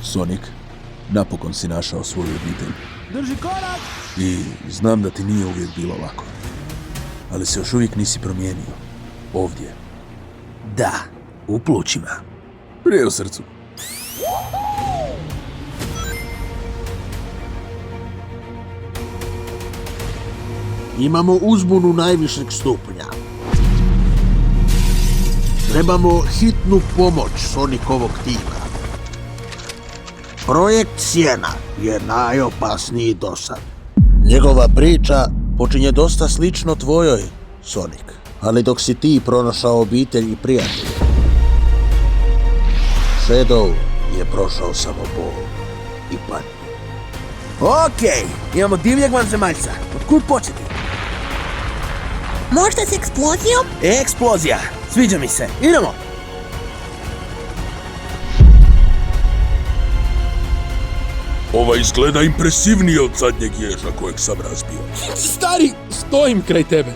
Sonic, napokon si našao svoju obitelj. Drži korak! I znam da ti nije uvijek bilo lako. Ali se još uvijek nisi promijenio. Ovdje. Da, u plućima. Prije u srcu. Imamo uzbunu najvišeg stupnja. Trebamo hitnu pomoć Sonikovog tima. Projekt Sjena je najopasniji do sad. Njegova priča počinje dosta slično tvojoj, Sonic. Ali dok si ti pronašao obitelj i prijatelje, Shadow je prošao samo bol i patnju. Okej, imamo divljeg vanzemaljca. Otkud početi? Možda s eksplozijom? Eksplozija! Sviđa mi se. Idemo! Ovaj izgleda impresivniji od zadnjeg ježa kojeg sam razbio. Stari, stojim kraj tebe.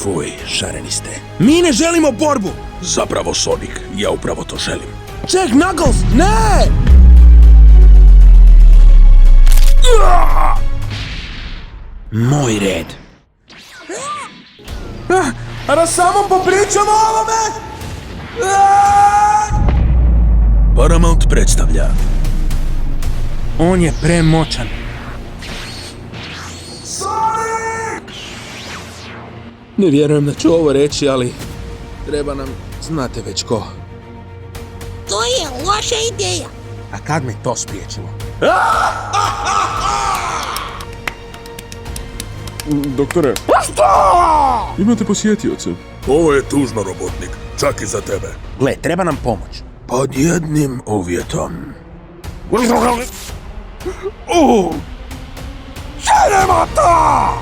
Fuj, šareni ste. Mi ne želimo borbu! Zapravo, Sonic, ja upravo to želim. Ček, Knuckles, ne! Moj red. A da samo popričamo o ovome? Paramount predstavlja On je premoćan. Ne vjerujem da ću ovo reći, ali treba nam, znate već ko. To je loša ideja. A kad me to spriječilo? Doktore, imate posjetioce? Ovo je tužno, robotnik, čak i za tebe. Gle, treba nam pomoć. Pod jednim uvjetom. Šeremata!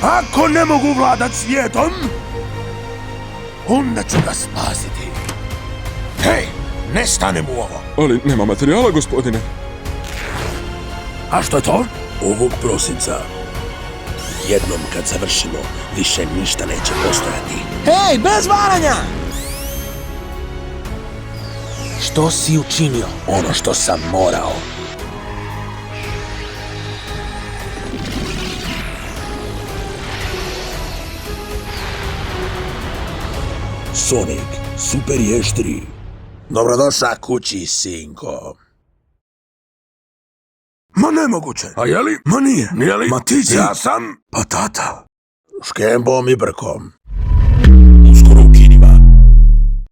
Ako ne mogu vladat svijetom, onda ću ga spasiti. Hej, ne stanem u ovo. Ali nema materijala, gospodine. A što je to? Ovog prosinca. Jednom kad završimo, više ništa neće postojati. Hej, bez varanja! Što si učinio? Ono što sam morao. Sonic, super ještri. Dobrodošla kući, sinko. Ma nemoguće. A je li? Ma nije. Nije li? Ma ti si. Ja sam Pa tata. škembom i brkom.